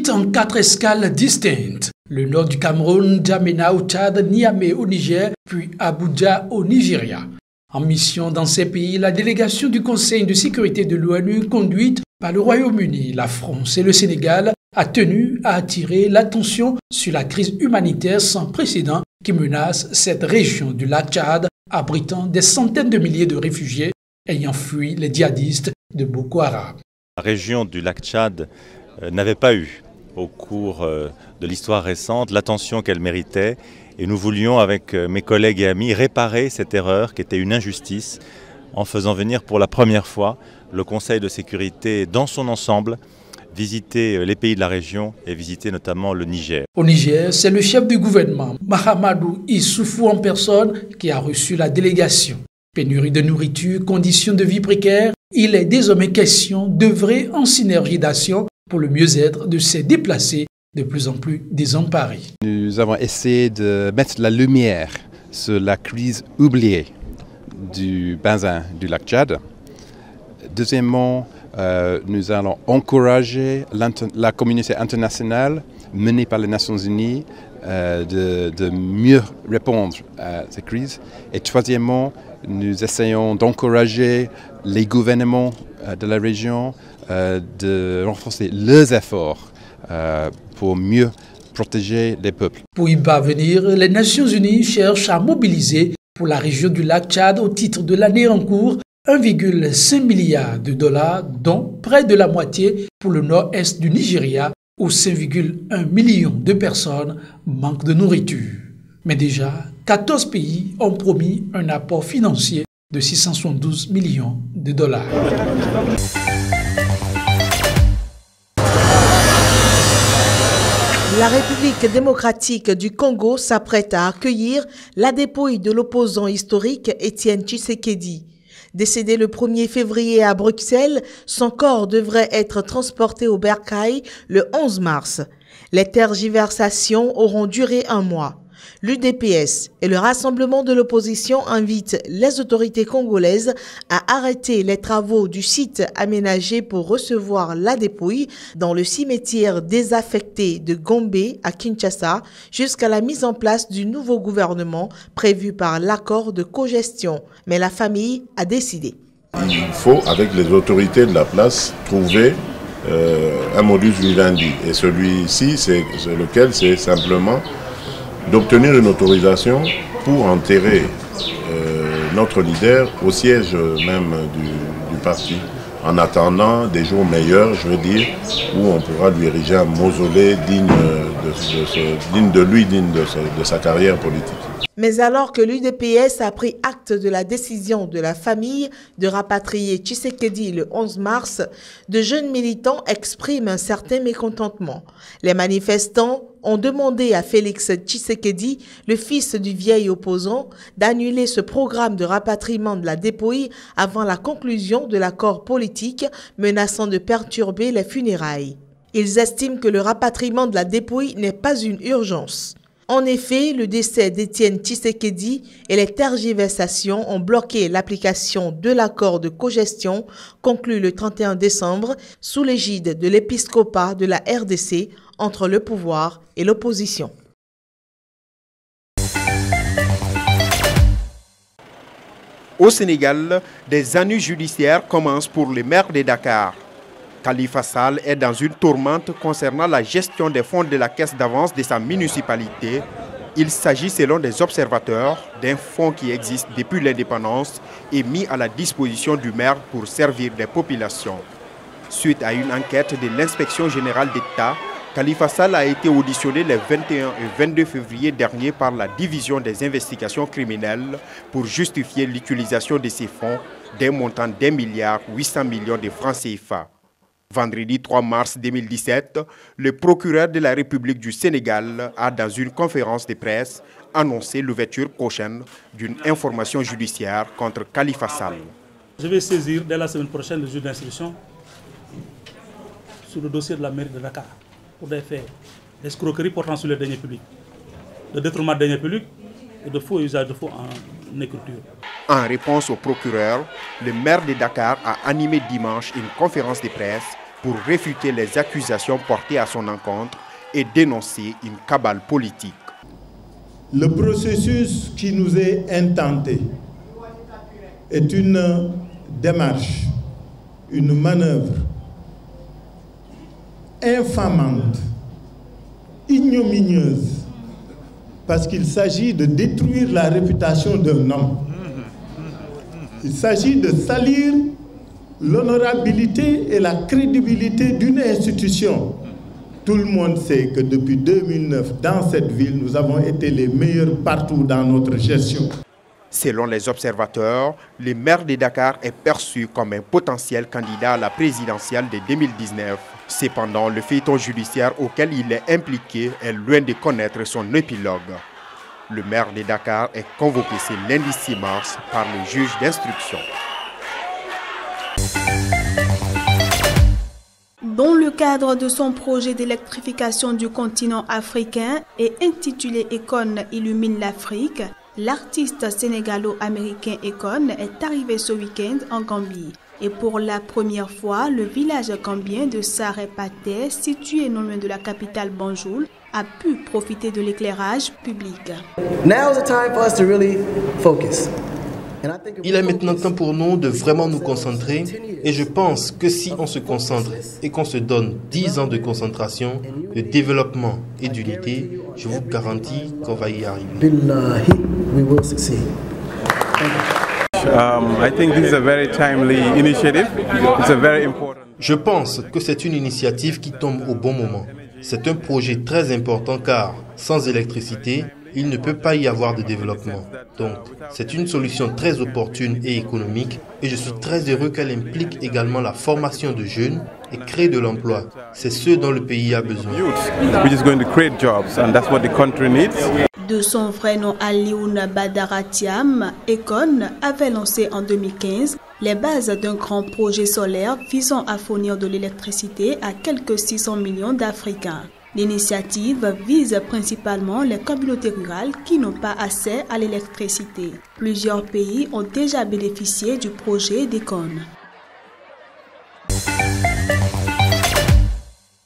transit en 4 escales distinctes. Le nord du Cameroun, N'Djamena au Tchad, Niamey au Niger, puis Abuja au Nigeria. En mission dans ces pays, la délégation du Conseil de sécurité de l'ONU, conduite par le Royaume-Uni, la France et le Sénégal, a tenu à attirer l'attention sur la crise humanitaire sans précédent qui menace cette région du lac Tchad, abritant des centaines de milliers de réfugiés ayant fui les djihadistes de Boko Haram. La région du lac Tchad n'avait pas eu, au cours de l'histoire récente, l'attention qu'elle méritait. Et nous voulions, avec mes collègues et amis, réparer cette erreur qui était une injustice en faisant venir pour la première fois le Conseil de sécurité dans son ensemble, visiter les pays de la région et visiter notamment le Niger. Au Niger, c'est le chef du gouvernement, Mahamadou Issoufou en personne, qui a reçu la délégation. Pénurie de nourriture, conditions de vie précaires, il est désormais question d'œuvrer en synergie d'action pour le mieux-être de ces déplacés de plus en plus désemparés. Nous avons essayé de mettre la lumière sur la crise oubliée du bassin du lac Tchad. Deuxièmement, nous allons encourager la communauté internationale menée par les Nations Unies de mieux répondre à ces crises. Et troisièmement, nous essayons d'encourager les gouvernements de la région de renforcer leurs efforts pour mieux protéger les peuples. Pour y parvenir, les Nations Unies cherchent à mobiliser pour la région du lac Tchad au titre de l'année en cours 1,5 milliard de dollars, dont près de la moitié pour le nord-est du Nigeria, où 5,1 millions de personnes manquent de nourriture. Mais déjà, 14 pays ont promis un apport financier de 672 millions de dollars. La République démocratique du Congo s'apprête à accueillir la dépouille de l'opposant historique Étienne Tshisekedi. Décédé le 1er février à Bruxelles, son corps devrait être transporté au Bercail le 11 mars. Les tergiversations auront duré un mois. L'UDPS et le Rassemblement de l'opposition invitent les autorités congolaises à arrêter les travaux du site aménagé pour recevoir la dépouille dans le cimetière désaffecté de Gombe à Kinshasa jusqu'à la mise en place du nouveau gouvernement prévu par l'accord de cogestion. Mais la famille a décidé. Il faut, avec les autorités de la place, trouver un modus vivendi. Et celui-ci, c'est lequel? C'est simplement d'obtenir une autorisation pour enterrer notre leader au siège même du parti, en attendant des jours meilleurs, je veux dire, où on pourra lui ériger un mausolée digne de lui, digne de sa carrière politique. Mais alors que l'UDPS a pris acte de la décision de la famille de rapatrier Tshisekedi le 11 mars, de jeunes militants expriment un certain mécontentement. Les manifestants ont demandé à Félix Tshisekedi, le fils du vieil opposant, d'annuler ce programme de rapatriement de la dépouille avant la conclusion de l'accord politique menaçant de perturber les funérailles. Ils estiment que le rapatriement de la dépouille n'est pas une urgence. En effet, le décès d'Étienne Tshisekedi et les tergiversations ont bloqué l'application de l'accord de cogestion conclu le 31 décembre sous l'égide de l'épiscopat de la RDC entre le pouvoir et l'opposition. Au Sénégal, des ennuis judiciaires commencent pour le maire de Dakar. Khalifa Sall est dans une tourmente concernant la gestion des fonds de la caisse d'avance de sa municipalité. Il s'agit, selon des observateurs, d'un fonds qui existe depuis l'indépendance et mis à la disposition du maire pour servir les populations. Suite à une enquête de l'Inspection générale d'État, Khalifa Sall a été auditionné les 21 et 22 février dernier par la division des investigations criminelles pour justifier l'utilisation de ces fonds d'un montant d'1,8 milliard de francs CFA. Vendredi 3 mars 2017, le procureur de la République du Sénégal a, dans une conférence de presse, annoncé l'ouverture prochaine d'une information judiciaire contre Khalifa Sall. Je vais saisir dès la semaine prochaine le juge d'instruction sur le dossier de la mairie de Dakar pour des faits d'escroquerie portant sur les deniers publics, de détournement de deniers publics et de faux usage de faux en écriture. En réponse au procureur, le maire de Dakar a animé dimanche une conférence de presse pour réfuter les accusations portées à son encontre et dénoncer une cabale politique. Le processus qui nous est intenté est une démarche, une manœuvre infamante, ignominieuse, parce qu'il s'agit de détruire la réputation d'un homme. Il s'agit de salir l'honorabilité et la crédibilité d'une institution. Tout le monde sait que depuis 2009, dans cette ville, nous avons été les meilleurs partout dans notre gestion. Selon les observateurs, le maire de Dakar est perçu comme un potentiel candidat à la présidentielle de 2019. Cependant, le feuilleton judiciaire auquel il est impliqué est loin de connaître son épilogue. Le maire de Dakar est convoqué ce lundi 6 mars par le juge d'instruction. Dans le cadre de son projet d'électrification du continent africain et intitulé Akon illumine l'Afrique, l'artiste sénégalo-américain Akon est arrivé ce week-end en Gambie. Et pour la première fois, le village gambien de Saré-Paté, situé non loin de la capitale Banjul, a pu profiter de l'éclairage public. Il est maintenant temps pour nous de vraiment nous concentrer et je pense que si on se concentre et qu'on se donne 10 ans de concentration, de développement et d'unité, je vous garantis qu'on va y arriver. Je pense que c'est une initiative qui tombe au bon moment. C'est un projet très important car sans électricité, il ne peut pas y avoir de développement. Donc, c'est une solution très opportune et économique et je suis très heureux qu'elle implique également la formation de jeunes et créer de l'emploi. C'est ce dont le pays a besoin. De son vrai nom Alioune Badara Thiam, Akon avait lancé en 2015 les bases d'un grand projet solaire visant à fournir de l'électricité à quelques 600 millions d'Africains. L'initiative vise principalement les communautés rurales qui n'ont pas accès à l'électricité. Plusieurs pays ont déjà bénéficié du projet d'Akon.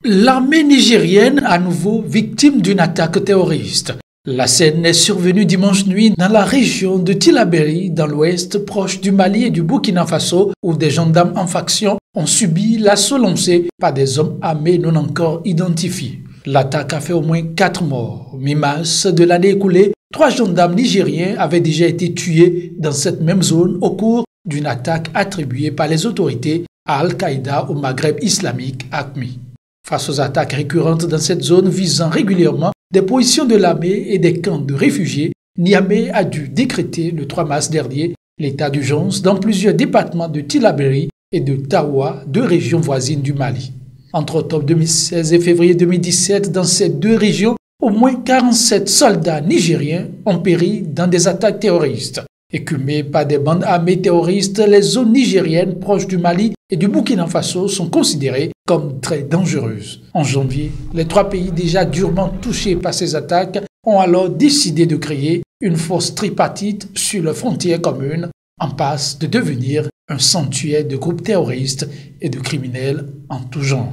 L'armée nigérienne à nouveau victime d'une attaque terroriste. La scène est survenue dimanche nuit dans la région de Tillabéri, dans l'ouest, proche du Mali et du Burkina Faso, où des gendarmes en faction ont subi l'assaut lancé par des hommes armés non encore identifiés. L'attaque a fait au moins 4 morts. Mi-mars de l'année écoulée, 3 gendarmes nigériens avaient déjà été tués dans cette même zone au cours d'une attaque attribuée par les autorités à Al-Qaïda au Maghreb islamique AQMI. Face aux attaques récurrentes dans cette zone visant régulièrement des positions de l'armée et des camps de réfugiés, Niamey a dû décréter le 3 mars dernier l'état d'urgence dans plusieurs départements de Tillabéri et de Tawa, 2 régions voisines du Mali. Entre octobre 2016 et février 2017, dans ces 2 régions, au moins 47 soldats nigériens ont péri dans des attaques terroristes. Écumées par des bandes armées terroristes, les zones nigériennes proches du Mali et du Burkina Faso sont considérées comme très dangereuses. En janvier, les 3 pays déjà durement touchés par ces attaques ont alors décidé de créer une force tripartite sur leurs frontières communes, en passe de devenir un sanctuaire de groupes terroristes et de criminels en tout genre.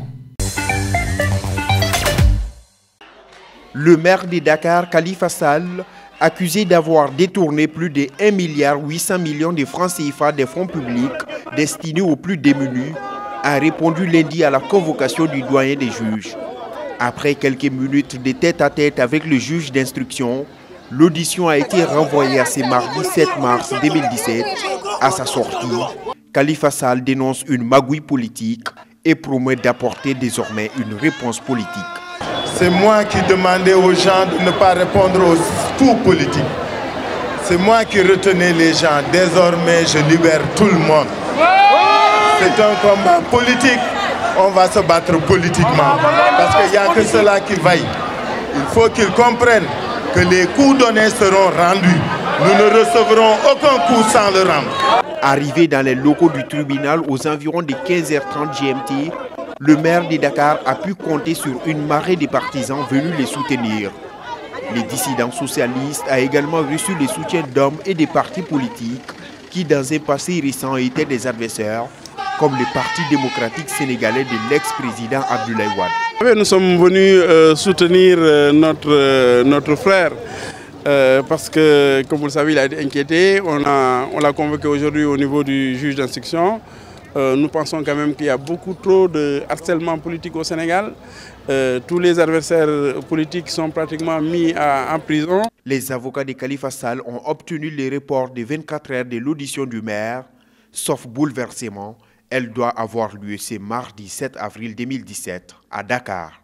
Le maire de Dakar, Khalifa Sall, accusé d'avoir détourné plus de 1,8 milliard de francs CFA des fonds publics destinés aux plus démunis, a répondu lundi à la convocation du doyen des juges. Après quelques minutes de tête-à-tête avec le juge d'instruction, l'audition a été renvoyée à ce mardi 7 mars 2017. À sa sortie, Khalifa Sall dénonce une magouille politique et promet d'apporter désormais une réponse politique. C'est moi qui demandais aux gens de ne pas répondre aux coups politiques. C'est moi qui retenais les gens. Désormais, je libère tout le monde. C'est un combat politique. On va se battre politiquement. Parce qu'il n'y a que cela qui vaille. Il faut qu'ils comprennent que les coups donnés seront rendus. Nous ne recevrons aucun coup sans le rendre. Arrivé dans les locaux du tribunal aux environs de 15h30 GMT, le maire de Dakar a pu compter sur une marée de partisans venus les soutenir. Les dissidents socialistes ont également reçu le soutien d'hommes et des partis politiques qui, dans un passé récent, étaient des adversaires, comme le Parti démocratique sénégalais de l'ex-président Abdoulaye Wade. Nous sommes venus soutenir notre frère parce que, comme vous le savez, il a été inquiété. On l'a convoqué aujourd'hui au niveau du juge d'instruction. Nous pensons quand même qu'il y a beaucoup trop de harcèlement politique au Sénégal. Tous les adversaires politiques sont pratiquement mis en prison. Les avocats de Khalifa Sall ont obtenu le report de 24 heures de l'audition du maire. Sauf bouleversement, elle doit avoir lieu ce mardi 7 avril 2017 à Dakar.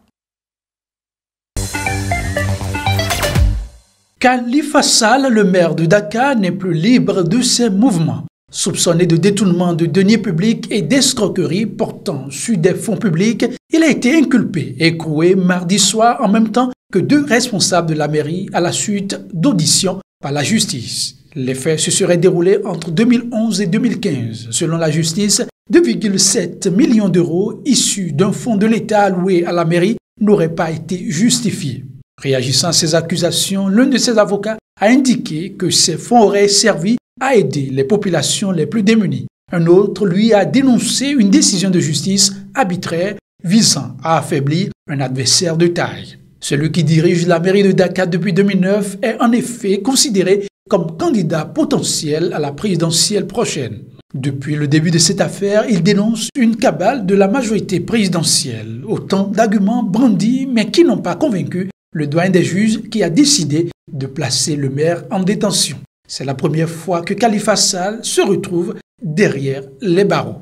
Khalifa Sall, le maire de Dakar, n'est plus libre de ses mouvements. Soupçonné de détournement de deniers publics et d'escroquerie portant sur des fonds publics, il a été inculpé et écroué mardi soir en même temps que 2 responsables de la mairie à la suite d'auditions par la justice. Les faits se seraient déroulés entre 2011 et 2015. Selon la justice, 2,7 millions d'euros issus d'un fonds de l'État alloué à la mairie n'auraient pas été justifiés. Réagissant à ces accusations, l'un de ses avocats a indiqué que ces fonds auraient servi à aider les populations les plus démunies. Un autre, lui, a dénoncé une décision de justice arbitraire visant à affaiblir un adversaire de taille. Celui qui dirige la mairie de Dakar depuis 2009 est en effet considéré comme candidat potentiel à la présidentielle prochaine. Depuis le début de cette affaire, il dénonce une cabale de la majorité présidentielle. Autant d'arguments brandis mais qui n'ont pas convaincu le doyen des juges qui a décidé de placer le maire en détention. C'est la première fois que Khalifa Sall se retrouve derrière les barreaux.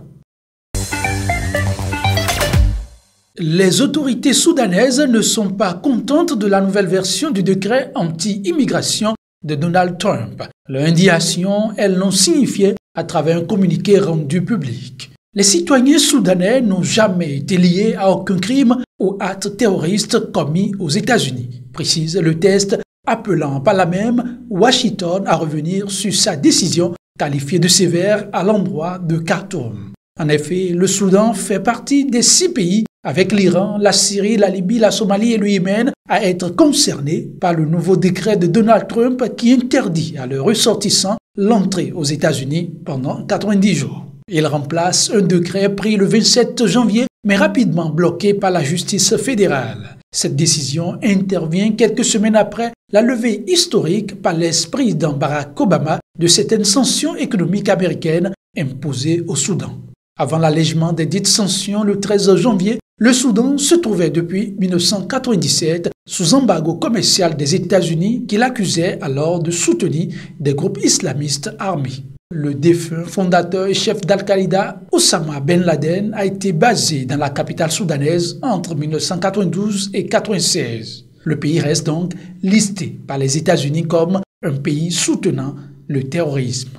Les autorités soudanaises ne sont pas contentes de la nouvelle version du décret anti-immigration de Donald Trump. Leur indignation, elles l'ont signifié à travers un communiqué rendu public. Les citoyens soudanais n'ont jamais été liés à aucun crime ou acte terroriste commis aux États-Unis, précise le texte, appelant par là même Washington à revenir sur sa décision qualifiée de sévère à l'endroit de Khartoum. En effet, le Soudan fait partie des 6 pays, avec l'Iran, la Syrie, la Libye, la Somalie et le Yémen, à être concernés par le nouveau décret de Donald Trump qui interdit à leurs ressortissants l'entrée aux États-Unis pendant 90 jours. Il remplace un décret pris le 27 janvier, mais rapidement bloqué par la justice fédérale. Cette décision intervient quelques semaines après la levée historique par l'ex-président Barack Obama de certaines sanctions économiques américaines imposées au Soudan. Avant l'allègement des dites sanctions le 13 janvier, le Soudan se trouvait depuis 1997 sous embargo commercial des États-Unis qui l'accusaient alors de soutenir des groupes islamistes armés. Le défunt fondateur et chef d'Al-Qaïda, Osama Ben Laden, a été basé dans la capitale soudanaise entre 1992 et 1996. Le pays reste donc listé par les États-Unis comme un pays soutenant le terrorisme.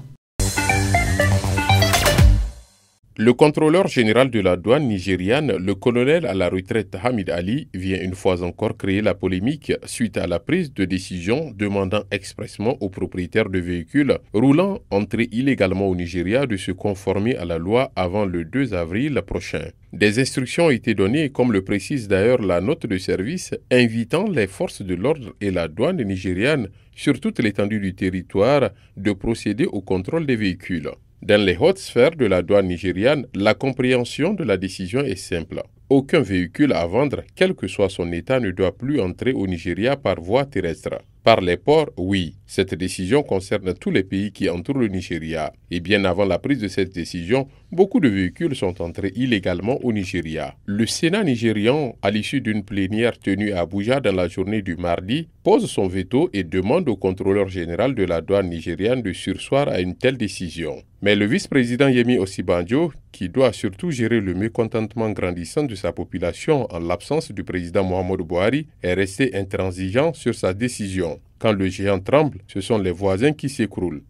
Le contrôleur général de la douane nigériane, le colonel à la retraite Hamid Ali, vient une fois encore créer la polémique suite à la prise de décision demandant expressément aux propriétaires de véhicules roulant entrés illégalement au Nigeria de se conformer à la loi avant le 2 avril prochain. Des instructions ont été données, comme le précise d'ailleurs la note de service, invitant les forces de l'ordre et la douane nigériane sur toute l'étendue du territoire de procéder au contrôle des véhicules. Dans les hautes sphères de la douane nigériane, la compréhension de la décision est simple. Aucun véhicule à vendre, quel que soit son état, ne doit plus entrer au Nigeria par voie terrestre. Par les ports, oui. Cette décision concerne tous les pays qui entourent le Nigeria. Et bien avant la prise de cette décision, beaucoup de véhicules sont entrés illégalement au Nigeria. Le Sénat nigérian, à l'issue d'une plénière tenue à Abuja dans la journée du mardi, pose son veto et demande au contrôleur général de la douane nigériane de surseoir à une telle décision. Mais le vice-président Yemi Osibanjo, qui doit surtout gérer le mécontentement grandissant de sa population en l'absence du président Muhammadu Buhari, est resté intransigeant sur sa décision. Quand le géant tremble, ce sont les voisins qui s'écroulent.